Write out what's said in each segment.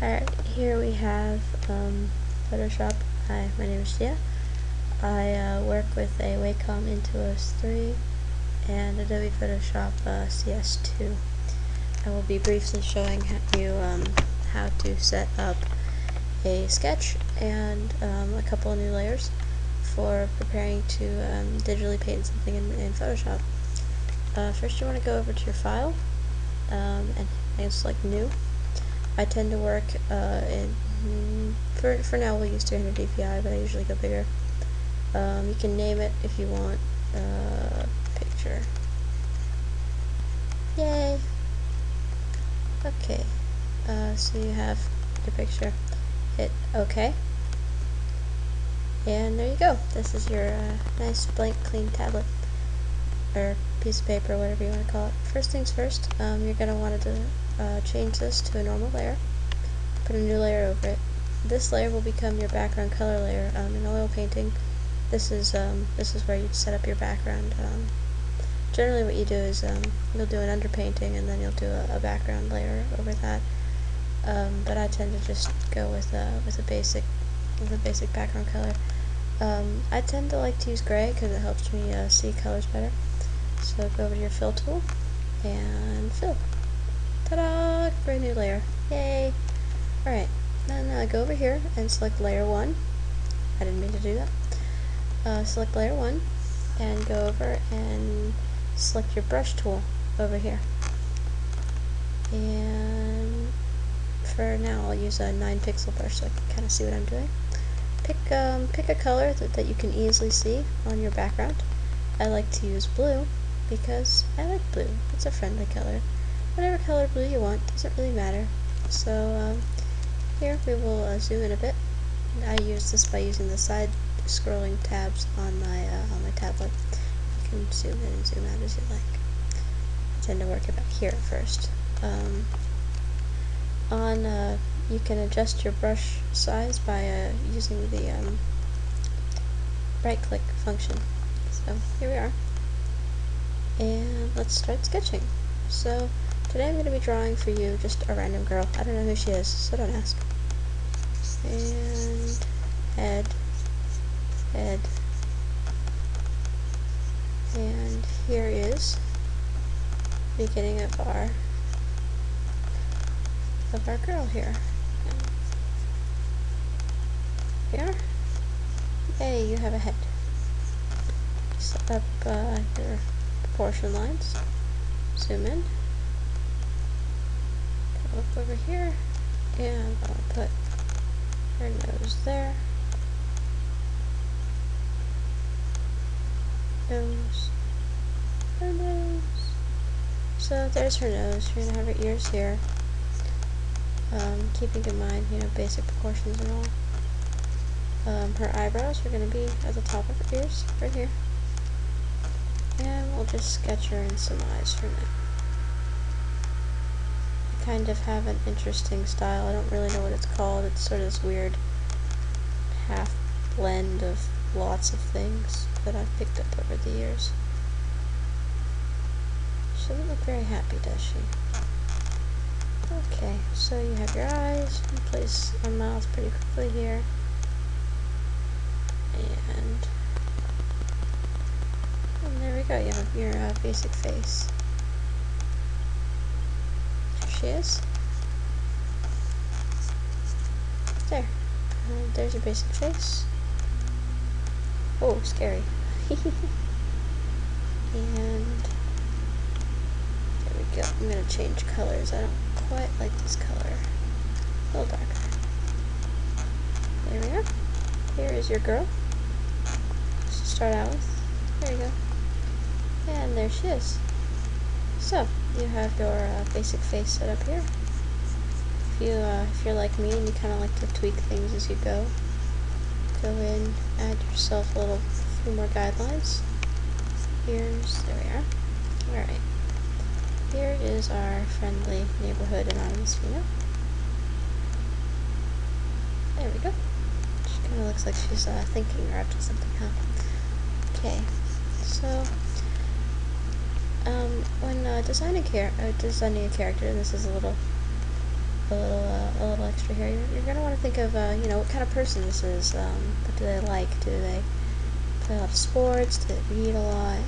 Alright, here we have Photoshop. Hi, my name is Tia. I work with a Wacom Intuos III and Adobe Photoshop CS-2. I will be briefly showing you how to set up a sketch and a couple of new layers for preparing to digitally paint something in Photoshop. First you want to go over to your file and select New. I tend to work for now we'll use 200 dpi, but I usually go bigger. You can name it if you want. Picture. Yay! Okay, so you have your picture. Hit OK. And there you go. This is your nice blank clean tablet. Or piece of paper, whatever you want to call it. First things first, you're going to want to change this to a normal layer. Put a new layer over it. This layer will become your background color layer. In oil painting, this is where you set up your background. Generally what you do is you'll do an underpainting and then you'll do a background layer over that. But I tend to just go with a basic background color. I tend to like to use gray because it helps me see colors better. So go over to your fill tool and fill. Ta-da! Brand new layer. Yay! Alright, then go over here and select layer 1. I didn't mean to do that. Select layer 1 and go over and select your brush tool over here. And for now I'll use a 9 pixel brush so I can kind of see what I'm doing. Pick a color that you can easily see on your background. I like to use blue because I like blue. It's a friendly color. Whatever color blue you want, doesn't really matter. So here we will zoom in a bit. I use this by using the side scrolling tabs on my tablet. You can zoom in and zoom out as you like. I tend to work about here at first. You can adjust your brush size by using the right click function. So here we are. And let's start sketching. So today I'm going to be drawing for you just a random girl. I don't know who she is, so don't ask. And head. And here is the beginning of our girl here. Here. Yay, you have a head. Set up your proportion lines. Zoom in. Look over here, and I'll put her nose there. Nose. Her nose. So there's her nose. You're gonna have her ears here. Keeping in mind, basic proportions and all. Her eyebrows are going to be at the top of her ears, right here. And we'll just sketch her in some eyes for now. I kind of have an interesting style. I don't really know what it's called. It's sort of this weird half blend of lots of things that I've picked up over the years. She doesn't look very happy, does she? Okay, so you have your eyes. You place a mouth pretty quickly here. And there we go, you have your basic face. There she is. There. There's your basic face. Oh, scary. And there we go. I'm going to change colors. I don't quite like this color. A little darker. There we are. Here is your girl. Just to start out with. There you go. And there she is. So, you have your basic face set up here. If you're like me and you kind of like to tweak things as you go in, add yourself a few more guidelines. There we are. Alright. Here is our friendly neighborhood anonymous female. There we go. She kind of looks like she's thinking or up to something, huh? Okay, so when designing a character, and this is a little a little extra here. You're gonna want to think of you know, what kind of person this is. What do they like? Do they play a lot of sports? Do they read a lot?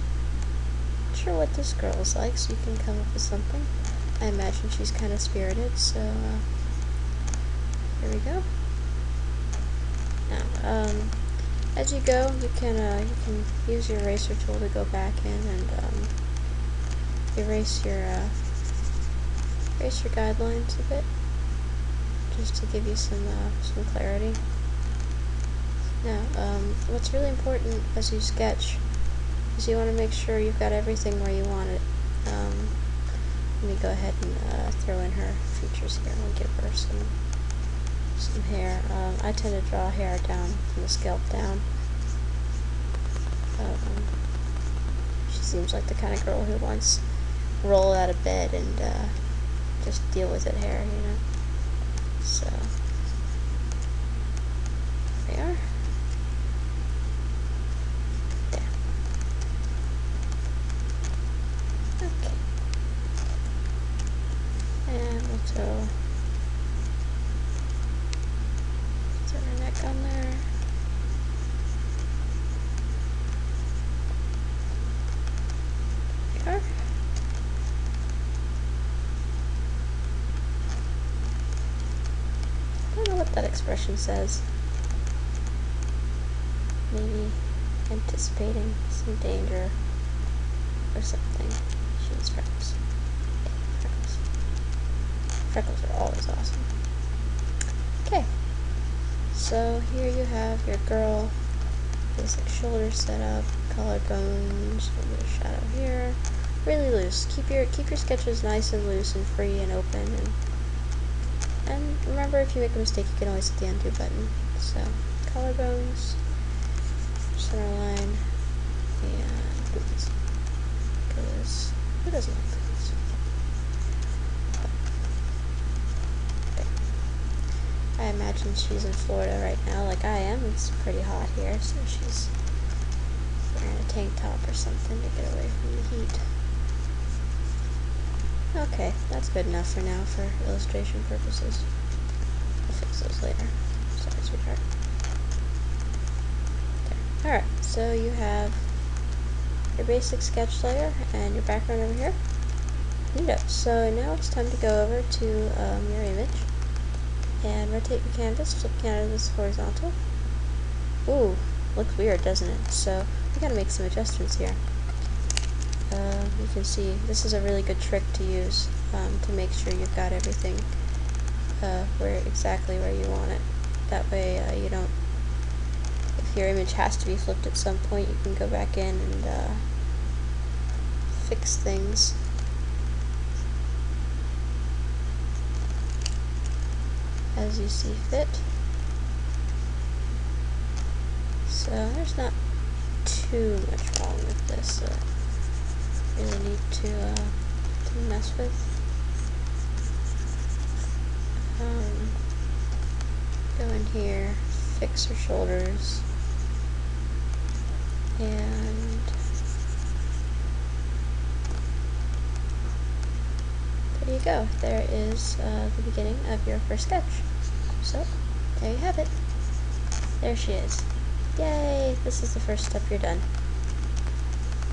Not sure what this girl is like, so you can come up with something. I imagine she's kind of spirited, so here we go. Now, as you go, you can use your eraser tool to go back in and erase your guidelines a bit, just to give you some clarity. Now, what's really important as you sketch is you want to make sure you've got everything where you want it. Let me go ahead and throw in her features here. We'll give her some hair. I tend to draw hair down from the scalp down. She seems like the kind of girl who wants to roll out of bed and just deal with it hair, you know. So, there we are. There. Okay. And we'll throw her neck on there. There we are. I don't know what that expression says. Maybe anticipating some danger or something. She needs freckles. Yeah, freckles. Freckles are always awesome. Okay. So here you have your girl. Basic shoulder setup, collarbones, a little shadow here. Really loose. Keep your sketches nice and loose and free and open, and remember, if you make a mistake, you can always hit the undo button. So, collarbones, center line, and boots. Because who doesn't like boots? Okay. I imagine she's in Florida right now, like I am. It's pretty hot here, so she's wearing a tank top or something to get away from the heat. Okay, that's good enough for now for illustration purposes. I'll fix those later. Sorry, sweetheart. There. Alright, so you have your basic sketch layer and your background over here. Neato. So now it's time to go over to your image and rotate your canvas, flip canvas horizontal. Ooh, looks weird, doesn't it? So we gotta make some adjustments here. You can see this is a really good trick to use to make sure you've got everything exactly where you want it. That way you don't, if your image has to be flipped at some point, you can go back in and fix things. As you see fit. So there's not too much wrong with this. Really need to mess with. Go in here, fix her shoulders, and there you go. There is the beginning of your first sketch. So, there you have it. There she is. Yay! This is the first step, you're done.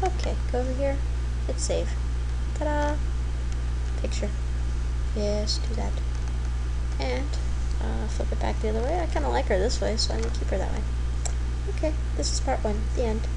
Okay, go over here. Hit save. Ta-da! Picture. Yes, do that. And flip it back the other way. I kind of like her this way, so I'm going to keep her that way. Okay, this is part 1. The end.